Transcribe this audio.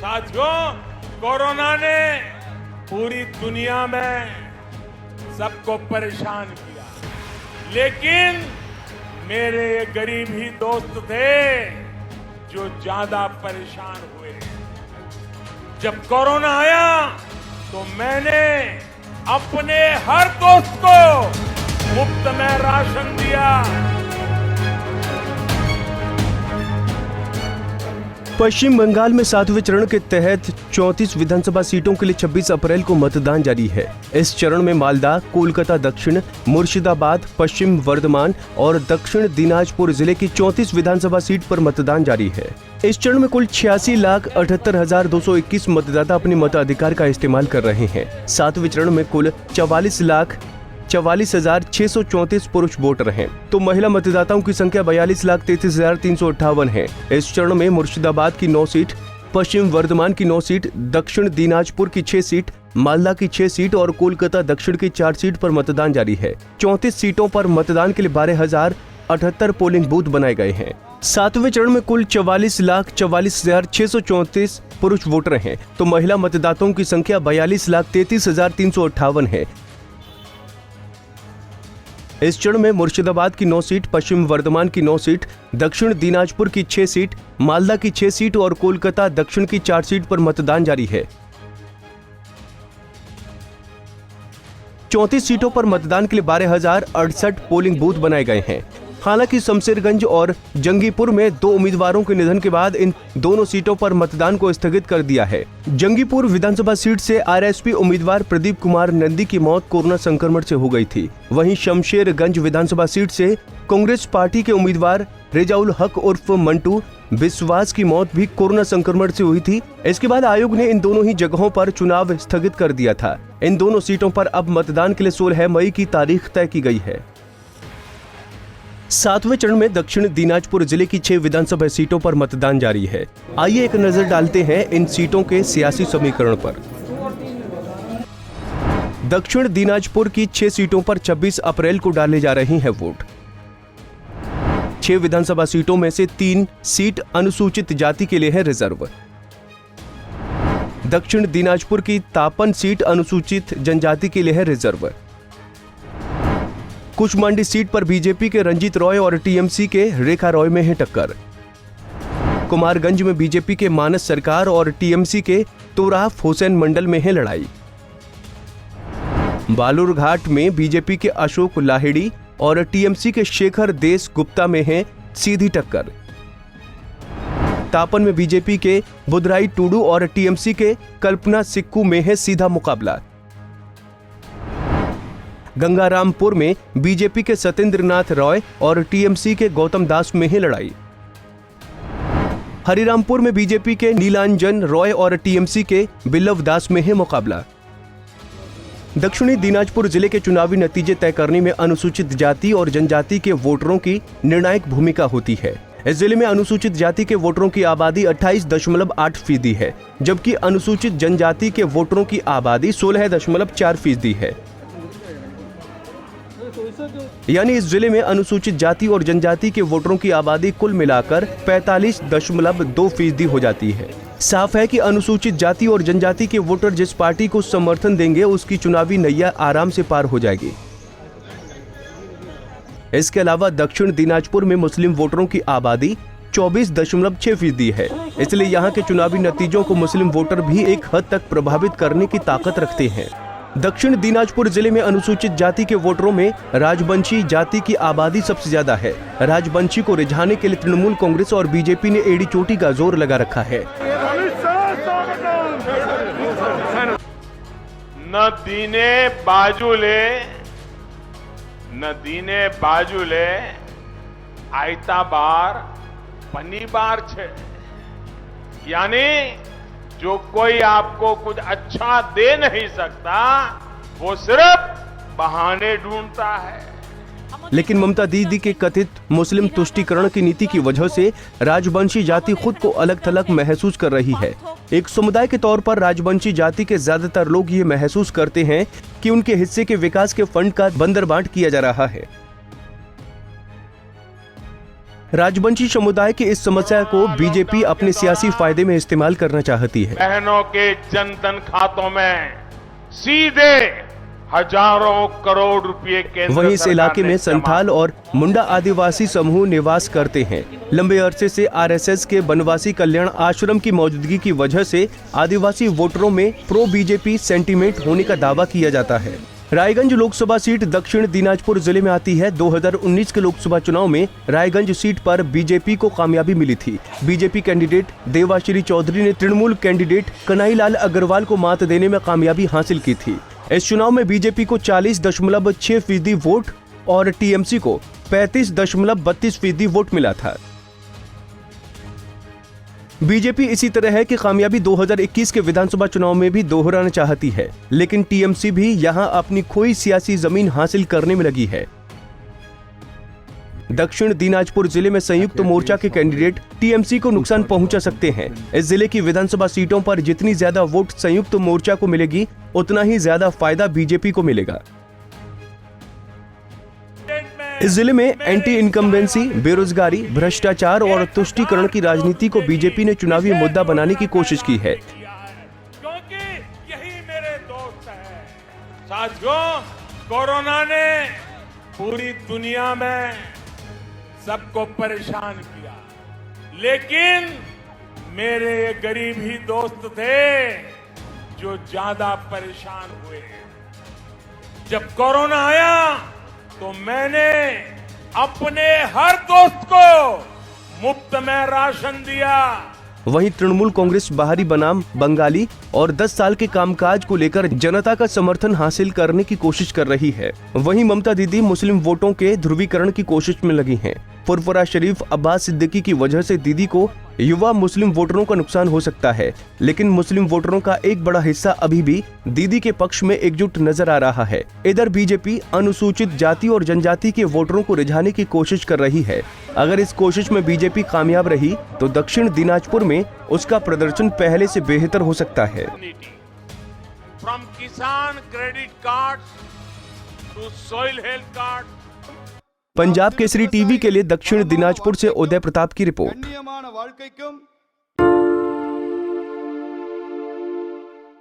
साथियों, कोरोना ने पूरी दुनिया में सबको परेशान किया, लेकिन मेरे ये गरीब ही दोस्त थे जो ज्यादा परेशान हुए। जब कोरोना आया तो मैंने अपने हर दोस्त को मुफ्त में राशन दिया। पश्चिम बंगाल में 7वें चरण के तहत 34 विधानसभा सीटों के लिए 26 अप्रैल को मतदान जारी है। इस चरण में मालदा, कोलकाता दक्षिण, मुर्शिदाबाद, पश्चिम वर्धमान और दक्षिण दिनाजपुर जिले की 34 विधानसभा सीट पर मतदान जारी है। इस चरण में कुल 86,78,221 मतदाता अपने मताधिकार का इस्तेमाल कर रहे हैं। 7वें चरण में कुल 44,44,634 पुरुष वोटर हैं, तो महिला मतदाताओं की संख्या 42,33,358 है। इस चरण में मुर्शिदाबाद की 9 सीट, पश्चिम वर्धमान की 9 सीट, दक्षिण दिनाजपुर की 6 सीट, मालदा की 6 सीट और कोलकाता दक्षिण की 4 सीट पर मतदान जारी है। 34 सीटों पर मतदान के लिए 12,078 पोलिंग बूथ बनाए गए हैं। 7वें चरण में कुल 44,44,634 पुरुष वोटर हैं, तो महिला मतदाताओं की संख्या 42,33,358 है। इस चरण में मुर्शिदाबाद की 9 सीट, पश्चिम वर्धमान की 9 सीट, दक्षिण दिनाजपुर की 6 सीट, मालदा की 6 सीट और कोलकाता दक्षिण की 4 सीट पर मतदान जारी है। 34 सीटों पर मतदान के लिए 12,068 पोलिंग बूथ बनाए गए हैं। हालांकि शमशेरगंज और जंगीपुर में 2 उम्मीदवारों के निधन के बाद इन दोनों सीटों पर मतदान को स्थगित कर दिया है। जंगीपुर विधानसभा सीट से आरएसपी उम्मीदवार प्रदीप कुमार नंदी की मौत कोरोना संक्रमण से हो गई थी। वहीं शमशेरगंज विधानसभा सीट से कांग्रेस पार्टी के उम्मीदवार रेजाउल हक उर्फ मंटू विश्वास की मौत भी कोरोना संक्रमण से हुई थी। इसके बाद आयोग ने इन दोनों ही जगहों पर चुनाव स्थगित कर दिया था। इन दोनों सीटों पर अब मतदान के लिए 16 मई की तारीख तय की गई है। 7वें चरण में दक्षिण दिनाजपुर जिले की 6 विधानसभा सीटों पर मतदान जारी है। आइए एक नजर डालते हैं इन सीटों के सियासी समीकरण पर। दक्षिण दिनाजपुर की 6 सीटों पर 26 अप्रैल को डाले जा रहे हैं वोट। 6 विधानसभा सीटों में से 3 सीट अनुसूचित जाति के लिए है रिजर्व। दक्षिण दिनाजपुर की तापन सीट अनुसूचित जनजाति के लिए है रिजर्व। कुशमांडी सीट पर बीजेपी के रंजीत रॉय और टीएमसी के रेखा रॉय में है टक्कर। कुमारगंज में बीजेपी के मानस सरकार और टीएमसी के तोराफ हुसैन मंडल में है लड़ाई। बालूरघाट में बीजेपी के अशोक लाहिड़ी और टीएमसी के शेखर देश गुप्ता में है सीधी टक्कर। तापन में बीजेपी के बुधराई टूडू और टीएमसी के कल्पना सिक्कू में है सीधा मुकाबला। गंगारामपुर में बीजेपी के सत्येंद्रनाथ रॉय और टीएमसी के गौतम दास में है लड़ाई। हरिरामपुर में बीजेपी के नीलांजन रॉय और टीएमसी के बिल्लव दास में है मुकाबला। दक्षिणी दिनाजपुर जिले के चुनावी नतीजे तय करने में अनुसूचित जाति और जनजाति के वोटरों की निर्णायक भूमिका होती है। इस जिले में अनुसूचित जाति के वोटरों की आबादी 28.8% है, जबकि अनुसूचित जनजाति के वोटरों की आबादी 16.4% है। यानी इस जिले में अनुसूचित जाति और जनजाति के वोटरों की आबादी कुल मिलाकर 45.2% हो जाती है। साफ है कि अनुसूचित जाति और जनजाति के वोटर जिस पार्टी को समर्थन देंगे उसकी चुनावी नैया आराम से पार हो जाएगी। इसके अलावा दक्षिण दिनाजपुर में मुस्लिम वोटरों की आबादी 24.6% है, इसलिए यहाँ के चुनावी नतीजों को मुस्लिम वोटर भी एक हद तक प्रभावित करने की ताकत रखते हैं। दक्षिण दिनाजपुर जिले में अनुसूचित जाति के वोटरों में राजवंशी जाति की आबादी सबसे ज्यादा है। राजवंशी को रिझाने के लिए तृणमूल कांग्रेस और बीजेपी ने एड़ी चोटी का जोर लगा रखा है। न दीने बाजुले आयता बार पनी बार छे, यानी जो कोई आपको कुछ अच्छा दे नहीं सकता वो सिर्फ बहाने ढूंढता है। लेकिन ममता दीदी के कथित मुस्लिम तुष्टीकरण की नीति की वजह से राजवंशी जाति खुद को अलग थलग महसूस कर रही है। एक समुदाय के तौर पर राजवंशी जाति के ज्यादातर लोग ये महसूस करते हैं कि उनके हिस्से के विकास के फंड का बंदरबांट किया जा रहा है। राजवंशी समुदाय की इस समस्या को बीजेपी अपने सियासी फायदे में इस्तेमाल करना चाहती है। बहनों के जनधन खातों में सीधे हजारों करोड़ रुपए केंद्र वहीं इस सरकार इलाके ने में जमा संथाल और मुंडा आदिवासी समूह निवास करते हैं। लंबे अरसे से आरएसएस के बनवासी कल्याण आश्रम की मौजूदगी की वजह से आदिवासी वोटरों में प्रो बीजेपी सेंटीमेंट होने का दावा किया जाता है। रायगंज लोकसभा सीट दक्षिण दिनाजपुर जिले में आती है। 2019 के लोकसभा चुनाव में रायगंज सीट पर बीजेपी को कामयाबी मिली थी। बीजेपी कैंडिडेट देवाश्री चौधरी ने तृणमूल कैंडिडेट कन्हैयालाल अग्रवाल को मात देने में कामयाबी हासिल की थी। इस चुनाव में बीजेपी को 40.6% वोट और टीएमसी को 35.32% वोट मिला था। बीजेपी इसी तरह की कामयाबी 2021 के विधानसभा चुनाव में भी दोहराना चाहती है, लेकिन टीएमसी भी यहां अपनी खोई सियासी जमीन हासिल करने में लगी है। दक्षिण दिनाजपुर जिले में संयुक्त मोर्चा के कैंडिडेट टीएमसी को नुकसान पहुंचा सकते हैं। इस जिले की विधानसभा सीटों पर जितनी ज्यादा वोट संयुक्त मोर्चा को मिलेगी, उतना ही ज्यादा फायदा बीजेपी को मिलेगा। इस जिले में एंटी इनकम्बेंसी, बेरोजगारी, भ्रष्टाचार और तुष्टीकरण की राजनीति को बीजेपी ने चुनावी मुद्दा बनाने की कोशिश की है। क्योंकि यही मेरे दोस्त हैं। साथियों, कोरोना ने पूरी दुनिया में सबको परेशान किया, लेकिन मेरे ये गरीब ही दोस्त थे जो ज्यादा परेशान हुए। जब कोरोना आया तो मैंने अपने हर दोस्त को मुफ्त में राशन दिया। वहीं तृणमूल कांग्रेस बाहरी बनाम बंगाली और 10 साल के कामकाज को लेकर जनता का समर्थन हासिल करने की कोशिश कर रही है। वहीं ममता दीदी मुस्लिम वोटों के ध्रुवीकरण की कोशिश में लगी हैं। फुरफुरा शरीफ अब्बास सिद्दीकी की वजह से दीदी को युवा मुस्लिम वोटरों का नुकसान हो सकता है, लेकिन मुस्लिम वोटरों का एक बड़ा हिस्सा अभी भी दीदी के पक्ष में एकजुट नजर आ रहा है। इधर बीजेपी अनुसूचित जाति और जनजाति के वोटरों को रिझाने की कोशिश कर रही है। अगर इस कोशिश में बीजेपी कामयाब रही तो दक्षिण दिनाजपुर में उसका प्रदर्शन पहले से बेहतर हो सकता है। From Kisan credit card to soil health card. Punjab Kesari TV के लिए दक्षिण दिनाजपुर से उदय प्रताप की रिपोर्ट।